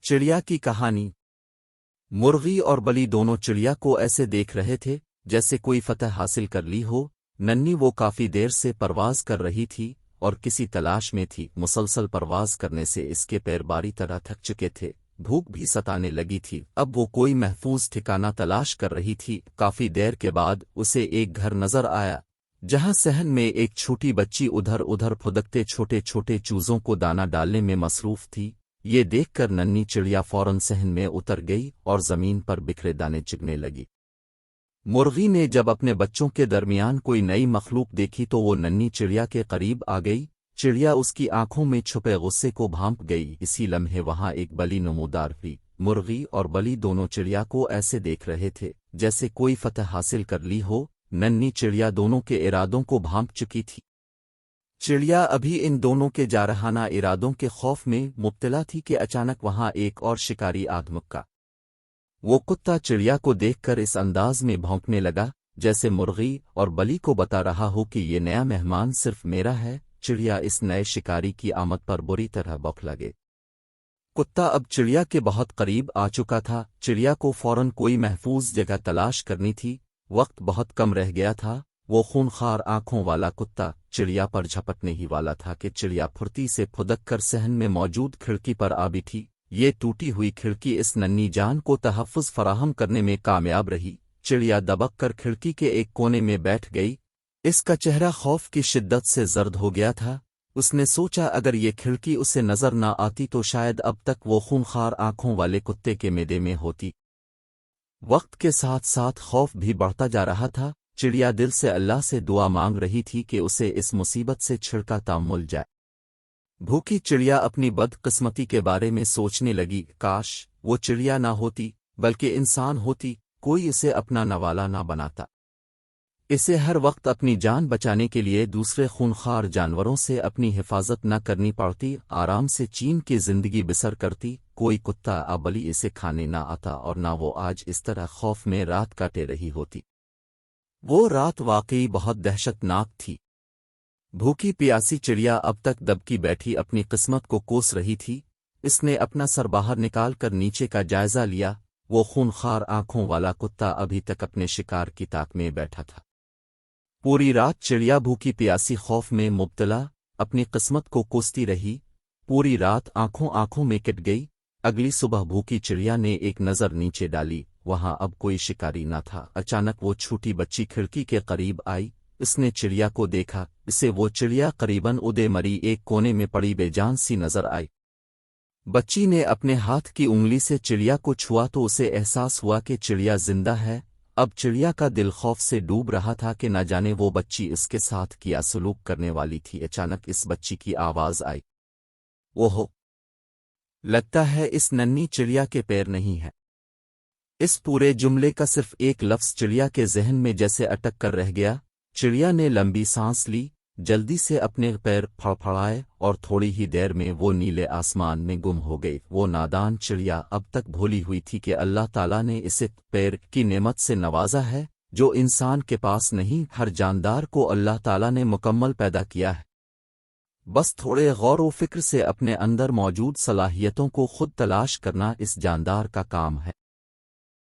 चिड़िया की कहानी। मुर्गी और बली दोनों चिड़िया को ऐसे देख रहे थे जैसे कोई फतह हासिल कर ली हो। नन्ही वो काफी देर से परवाज कर रही थी और किसी तलाश में थी। मुसलसल परवाज करने से इसके पैर बारी तरह थक चुके थे, भूख भी सताने लगी थी। अब वो कोई महफूज ठिकाना तलाश कर रही थी। काफी देर के बाद उसे एक घर नजर आया जहां सहन में एक छोटी बच्ची उधर उधर फुदकते छोटे छोटे चूजों को दाना डालने में मसरूफ थी। ये देखकर नन्ही चिड़िया फौरन सहन में उतर गई और जमीन पर बिखरे दाने चुगने लगी। मुर्गी ने जब अपने बच्चों के दरमियान कोई नई मखलूक देखी तो वो नन्ही चिड़िया के करीब आ गई। चिड़िया उसकी आंखों में छुपे गुस्से को भांप गई। इसी लम्हे वहां एक बली नमूदार हुई। मुर्गी और बली दोनों चिड़िया को ऐसे देख रहे थे जैसे कोई फतह हासिल कर ली हो। नन्ही चिड़िया दोनों के इरादों को भांप चुकी थी। चिड़िया अभी इन दोनों के जारहाना इरादों के खौफ में मुब्तला थी कि अचानक वहां एक और शिकारी आगमुक्का। वो कुत्ता चिड़िया को देखकर इस अंदाज में भौंकने लगा जैसे मुर्गी और बली को बता रहा हो कि ये नया मेहमान सिर्फ मेरा है। चिड़िया इस नए शिकारी की आमद पर बुरी तरह बौखला गई। कुत्ता अब चिड़िया के बहुत करीब आ चुका था। चिड़िया को फौरन कोई महफूज जगह तलाश करनी थी। वक्त बहुत कम रह गया था। वो खूनखार आंखों वाला कुत्ता चिड़िया पर झपटने ही वाला था कि चिड़िया फुर्ती से फुदक कर सहन में मौजूद खिड़की पर आ बैठी। ये टूटी हुई खिड़की इस नन्ही जान को तहफ़्फ़ुज़ फराहम करने में कामयाब रही। चिड़िया दबक कर खिड़की के एक कोने में बैठ गई। इसका चेहरा खौफ की शिद्दत से जर्द हो गया था। उसने सोचा अगर ये खिड़की उसे नजर न आती तो शायद अब तक वो खूनखार आंखों वाले कुत्ते के मैदे में होती। वक्त के साथ साथ खौफ भी बढ़ता जा रहा था। चिड़िया दिल से अल्लाह से दुआ मांग रही थी कि उसे इस मुसीबत से छिड़का तामुल जाए। भूखी चिड़िया अपनी बदकिस्मती के बारे में सोचने लगी। काश वो चिड़िया ना होती बल्कि इंसान होती, कोई इसे अपना नवाला ना बनाता। इसे हर वक्त अपनी जान बचाने के लिए दूसरे खूनखार जानवरों से अपनी हिफाजत न करनी पड़ती। आराम से चीन की जिंदगी बसर करती। कोई कुत्ता अबली इसे खाने ना आता और ना वो आज इस तरह खौफ में रात काटे रही होती। वो रात वाकई बहुत दहशतनाक थी। भूखी प्यासी चिड़िया अब तक दबकी बैठी अपनी किस्मत को कोस रही थी। इसने अपना सर बाहर निकाल कर नीचे का जायजा लिया। वो खूनखार आंखों वाला कुत्ता अभी तक अपने शिकार की ताक में बैठा था। पूरी रात चिड़िया भूखी प्यासी खौफ में मुब्तला अपनी किस्मत को कोसती रही। पूरी रात आंखों आंखों में कट गई। अगली सुबह भूखी चिड़िया ने एक नज़र नीचे डाली। वहां अब कोई शिकारी न था। अचानक वो छोटी बच्ची खिड़की के करीब आई। इसने चिड़िया को देखा। इसे वो चिड़िया करीबन उदे मरी एक कोने में पड़ी बेजान सी नजर आई। बच्ची ने अपने हाथ की उंगली से चिड़िया को छुआ तो उसे एहसास हुआ कि चिड़िया जिंदा है। अब चिड़िया का दिल खौफ से डूब रहा था कि न जाने वो बच्ची इसके साथ क्या सलूक करने वाली थी। अचानक इस बच्ची की आवाज आई, ओहो, लगता है इस नन्ही चिड़िया के पैर नहीं है। इस पूरे जुमले का सिर्फ एक लफ्ज चिड़िया के जहन में जैसे अटक कर रह गया। चिड़िया ने लंबी सांस ली, जल्दी से अपने पैर फड़फड़ाए और थोड़ी ही देर में वो नीले आसमान में गुम हो गई। वो नादान चिड़िया अब तक भूली हुई थी कि अल्लाह ताला ने इसे पैर की नेमत से नवाजा है जो इंसान के पास नहीं। हर जानदार को अल्लाह ताला ने मुकम्मल पैदा किया है। बस थोड़े गौर व फिक्र से अपने अंदर मौजूद सलाहियतों को खुद तलाश करना इस जानदार का काम है।